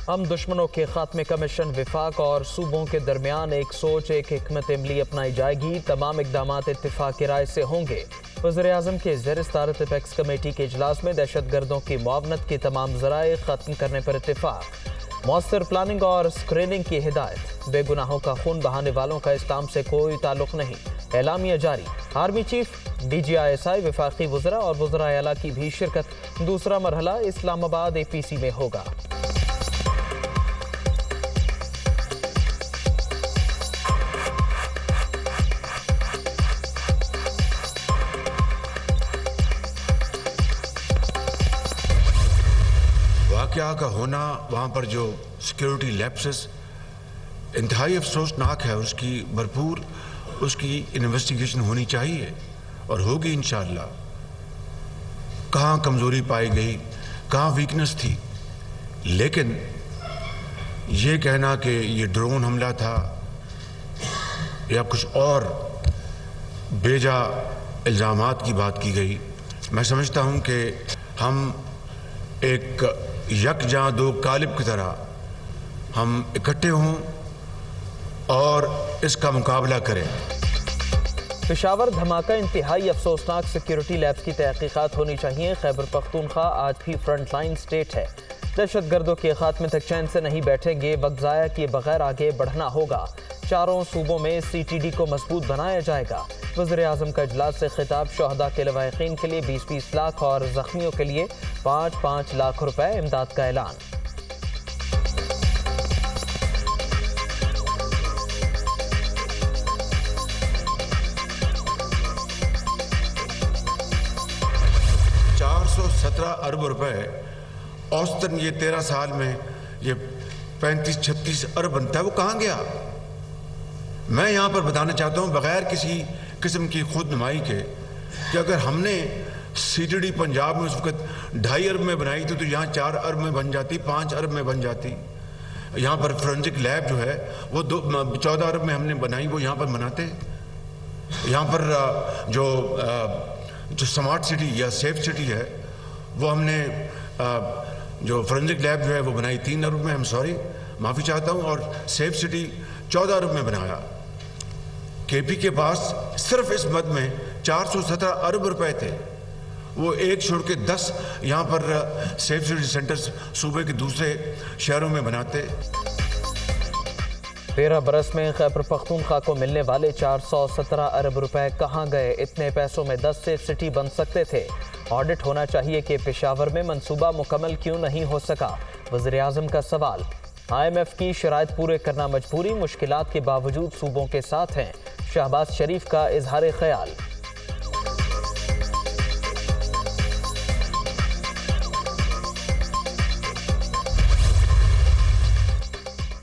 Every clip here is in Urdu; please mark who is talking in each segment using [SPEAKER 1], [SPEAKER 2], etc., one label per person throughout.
[SPEAKER 1] ہم دشمنوں کے خاتمے کا مشن وفاق اور صوبوں کے درمیان ایک سوچ ایک حکمت عملی اپنائی جائے گی. تمام اقدامات اتفاق کی رائے سے ہوں گے. وزیر اعظم کے زیر صدارت اپیکس کمیٹی کے اجلاس میں دہشت گردوں کی معاونت کے تمام ذرائع ختم کرنے پر اتفاق. مؤثر پلاننگ اور اسکریننگ کی ہدایت. بے گناہوں کا خون بہانے والوں کا اسلام سے کوئی تعلق نہیں. اعلامیہ جاری. Army chief, D G I S I, وفاقی وزراء اور وزراء اعلیٰ کی بھی شرکت. دوسرا مرحلہ اسلام آباد اے پی سی میں ہوگا.
[SPEAKER 2] واقعہ کا ہونا, وہاں پر جو سیکیورٹی لیپسز انتہائی افسوسناک ہے, اس کی بھرپور اس کی انویسٹیگیشن ہونی چاہیے اور ہوگی انشاءاللہ. کہاں کمزوری پائی گئی, کہاں ویکنس تھی. لیکن یہ کہنا کہ یہ ڈرون حملہ تھا یا کچھ اور بیجا الزامات کی بات کی گئی, میں سمجھتا ہوں کہ ہم ایک یکجاں دو قالب کی طرح ہم اکٹھے ہوں اور اس کا مقابلہ کریں.
[SPEAKER 1] پشاور دھماکہ انتہائی افسوسناک. سیکیورٹی لیبز کی تحقیقات ہونی چاہیے. خیبر پختونخوا آج بھی فرنٹ لائن سٹیٹ ہے. دہشت گردوں کے خاتمے تک چین سے نہیں بیٹھیں گے. وقت ضائع کیے بغیر آگے بڑھنا ہوگا. چاروں صوبوں میں سی ٹی ڈی کو مضبوط بنایا جائے گا. وزیر اعظم کا اجلاس سے خطاب. شہداء کے لواحقین کے لیے 20-20 لاکھ اور زخمیوں کے لیے 5-5 لاکھ روپے امداد کا اعلان.
[SPEAKER 2] ارب روپے اوسطاً یہ 13 سال میں یہ 35-36 ارب بنتا ہے. وہ کہاں گیا؟ میں یہاں پر بتانا چاہتا ہوں بغیر کسی قسم کی خود نمائی کے کہ اگر ہم نے سی ٹی ڈی پنجاب میں اس وقت 2.5 ارب میں بنائی تھی تو یہاں 4 ارب میں بن جاتی, 5 ارب میں بن جاتی. یہاں پر فورنزک لیب جو ہے وہ 14 ارب میں ہم نے بنائی, وہ یہاں پر بناتے. یہاں پر جو سمارٹ سٹی یا سیف سٹی ہے وہ ہم نے جو فورنزک لیب جو ہے وہ بنائی 3 ارب میں. معافی چاہتا ہوں. اور سیف سٹی 14 ارب میں بنایا. کے پی کے پاس صرف اس مد میں 417 ارب روپے تھے. وہ ایک چھوڑ کے 10 یہاں پر سیف سٹی سینٹرز صوبے کے دوسرے شہروں میں بناتے.
[SPEAKER 1] 13 برس میں خیبر پختونخوا کو ملنے والے 417 ارب روپے کہاں گئے؟ اتنے پیسوں میں 10 سیف سٹی بن سکتے تھے. آڈٹ ہونا چاہیے کہ پشاور میں منصوبہ مکمل کیوں نہیں ہو سکا. وزیر اعظم کا سوال. آئی ایم ایف کی شرائط پورے کرنا مجبوری, مشکلات کے باوجود صوبوں کے ساتھ ہیں. شہباز شریف کا اظہار خیال.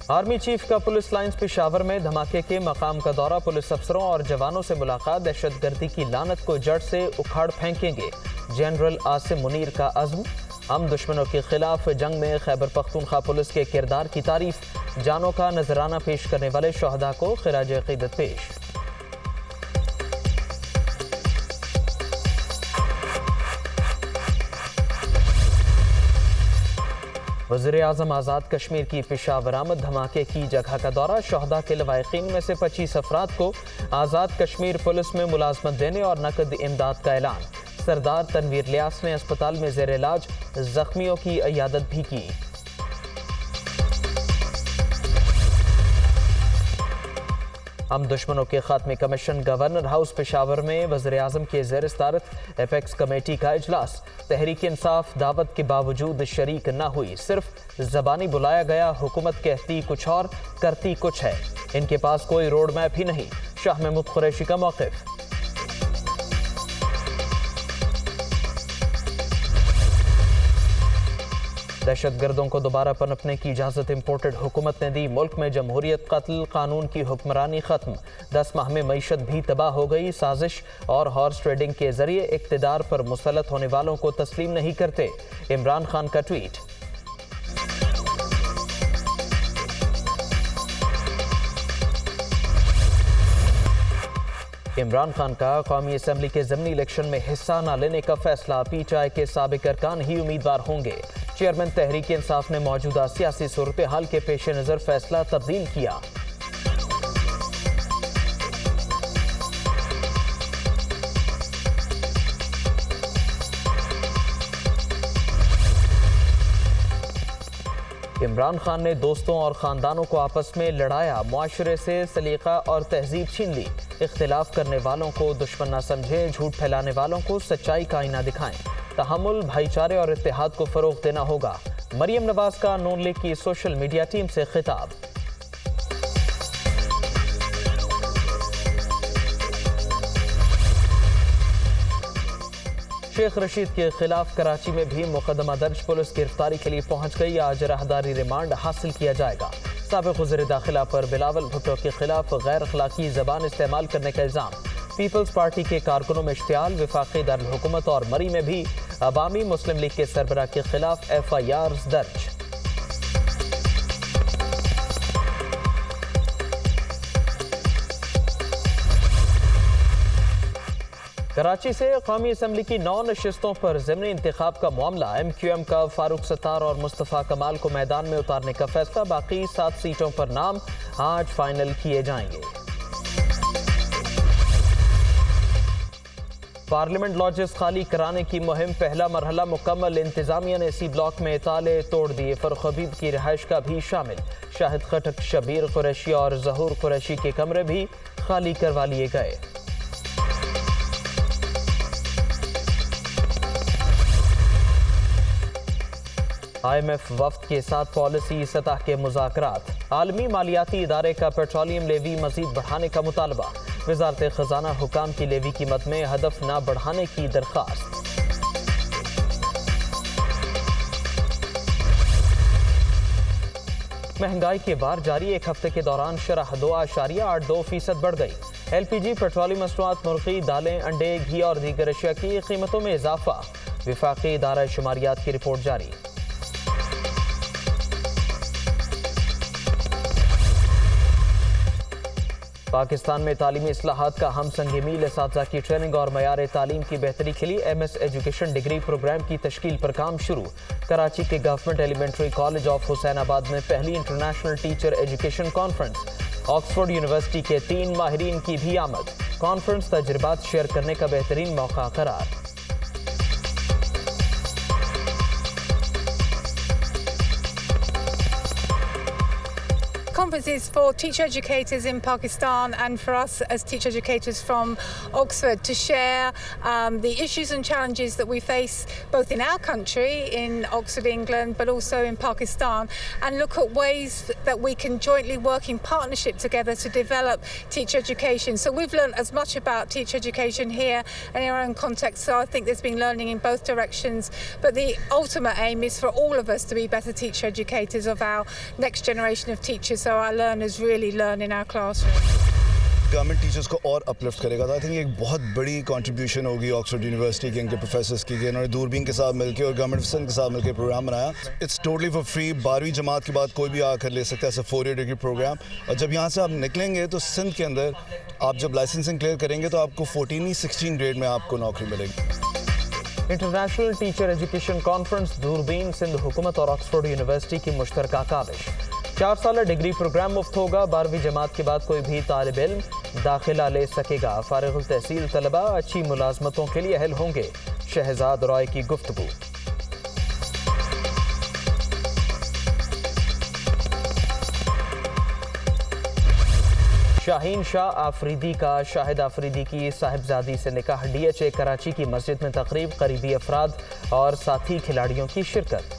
[SPEAKER 1] آرمی چیف کا پولیس لائنز پشاور میں دھماکے کے مقام کا دورہ. پولیس افسروں اور جوانوں سے ملاقات. دہشت گردی کی لعنت کو جڑ سے اکھاڑ پھینکیں گے. جنرل عاصم منیر کا عزم. ہم دشمنوں کے خلاف جنگ میں خیبر پختونخوا پولیس کے کردار کی تعریف. جانوں کا نذرانہ پیش کرنے والے شہداء کو خراج عقیدت پیش. وزیر اعظم آزاد کشمیر کی پشاور آمد. دھماکے کی جگہ کا دورہ. شہداء کے لواحقین میں سے 25 افراد کو آزاد کشمیر پولیس میں ملازمت دینے اور نقد امداد کا اعلان. سردار تنویر لیاس نے اسپتال میں زیر علاج زخمیوں کی عیادت بھی کی. ہم دشمنوں کے خاتمے کمیشن. گورنر ہاؤس پشاور میں وزیر اعظم کے زیر صدارت اپیکس کمیٹی کا اجلاس. تحریک انصاف دعوت کے باوجود شریک نہ ہوئی. صرف زبانی بلایا گیا. حکومت کہتی کچھ اور, کرتی کچھ ہے. ان کے پاس کوئی روڈ میپ ہی نہیں. شاہ محمود قریشی کا موقف. دہشت گردوں کو دوبارہ پنپنے کی اجازت امپورٹڈ حکومت نے دی. ملک میں جمہوریت, قتل, قانون کی حکمرانی ختم. 10 ماہ میں معیشت بھی تباہ ہو گئی. سازش اور ہارس ٹریڈنگ کے ذریعے اقتدار پر مسلط ہونے والوں کو تسلیم نہیں کرتے. عمران خان کا ٹویٹ. عمران خان کا قومی اسمبلی کے ضمنی الیکشن میں حصہ نہ لینے کا فیصلہ. پی ٹی آئی کے سابق ارکان ہی امیدوار ہوں گے. چیئرمین تحریک انصاف نے موجودہ سیاسی صورتحال کے پیش نظر فیصلہ تبدیل کیا۔ عمران خان نے دوستوں اور خاندانوں کو آپس میں لڑایا، معاشرے سے سلیقہ اور تہذیب چھین لی۔ اختلاف کرنے والوں کو دشمن نہ سمجھیں، جھوٹ پھیلانے والوں کو سچائی کا آئینہ دکھائیں۔ تحمل، بھائی چارے اور اتحاد کو فروغ دینا ہوگا۔ مریم نواز کا نون لیگ کی سوشل میڈیا ٹیم سے خطاب۔ شیخ رشید کے خلاف کراچی میں بھی مقدمہ درج، پولیس گرفتاری کے لیے پہنچ گئی۔ آج راہداری ریمانڈ حاصل کیا جائے گا۔ سابق وزیر داخلہ پر بلاول بھٹو کے خلاف غیر اخلاقی زبان استعمال کرنے کا الزام۔ پیپلز پارٹی کے کارکنوں میں اشتعال، وفاقی دارالحکومت اور مری میں بھی عوامی مسلم لیگ کے سربراہ کے خلاف ایف آئی آرز درج۔ کراچی سے قومی اسمبلی کی 9 نشستوں پر ضمنی انتخاب کا معاملہ۔ ایم کیو ایم کا فاروق ستار اور مصطفیٰ کمال کو میدان میں اتارنے کا فیصلہ۔ باقی 7 سیٹوں پر نام آج فائنل کیے جائیں گے۔ پارلیمنٹ لاجز خالی کرانے کی مہم پہلا مرحلہ مکمل۔ انتظامیہ نے اسی بلاک میں تالے توڑ دیے۔ فاروق حبیب کی رہائش کا بھی شامل۔ شاہد خٹک، شبیر قریشی اور ظہور قریشی کے کمرے بھی خالی کروا لیے گئے۔ آئی ایم ایف وفد کے ساتھ پالیسی سطح کے مذاکرات۔ عالمی مالیاتی ادارے کا پیٹرولیم لیوی مزید بڑھانے کا مطالبہ۔ وزارت خزانہ حکام کی لیوی قیمت میں ہدف نہ بڑھانے کی درخواست۔ مہنگائی کے بار جاری، ایک ہفتے کے دوران شرح 2.82% بڑھ گئی۔ ایل پی جی، پیٹرولیم مصنوعات، مرغی، دالیں، انڈے، گھی اور دیگر اشیاء کی قیمتوں میں اضافہ۔ وفاقی ادارہ شماریات کی رپورٹ جاری۔ پاکستان میں تعلیمی اصلاحات کا ہم سنگ میل۔ اساتذہ کی ٹریننگ اور معیار تعلیم کی بہتری کے لیے M S education degree program کی تشکیل پر کام شروع۔ کراچی کے government elementary college of Hussainabad میں پہلی international teacher education conference. Oxford University کے 3 ماہرین کی بھی آمد۔ کانفرنس تجربات شیئر کرنے کا بہترین موقع قرار۔
[SPEAKER 3] Conferences for teacher educators in Pakistan and for us as teacher educators from Oxford to share the issues and challenges that we face both in our country, in Oxford, England, but also in Pakistan, and look at ways that we can jointly work in partnership together to develop teacher education. So we've learned as much about teacher education here and in our own context, so I think there's been learning in both directions, but the ultimate aim is for all of us to be better teacher educators of our next generation of teachers, so our learners really learn in our classroom.
[SPEAKER 4] Government teachers کو اور اپلفٹ کرے گا۔ تو آئی تھنک ایک بہت بڑی کنٹریبیوشن ہوگی آکسفورڈ یونیورسٹی کے ان کے پروفیسرس کی، کہ انہوں نے دوربین کے ساتھ مل کے اور گورنمنٹ افسران کے ساتھ مل کے پروگرام بنایا۔ It's totally for free. 12ویں جماعت کے بعد کوئی بھی آ کر لے سکتا ہے ایسا 4 ڈگری پروگرام۔ اور جب یہاں سے آپ نکلیں گے تو سندھ کے اندر آپ جب لائسنسنگ کلیئر کریں گے تو آپ کو 14 16 گریڈ میں آپ کو نوکری ملے گی۔
[SPEAKER 1] انٹرنیشنل ٹیچر ایجوکیشن کانفرنس دوربین، سندھ حکومت اور آکسفورڈ یونیورسٹی کی مشترکہ کاوش۔ 4 سالہ ڈگری پروگرام مفت ہوگا۔ 12ویں جماعت کے بعد کوئی بھی طالب علم داخلہ لے سکے گا۔ فارغ التحصیل طلبہ اچھی ملازمتوں کے لیے اہل ہوں گے۔ شہزاد رائے کی گفتگو۔ شاہین شاہ آفریدی کا شاہد آفریدی کی صاحبزادی سے نکاح۔ ڈی ایچ اے کراچی کی مسجد میں تقریب، قریبی افراد اور ساتھی کھلاڑیوں کی شرکت۔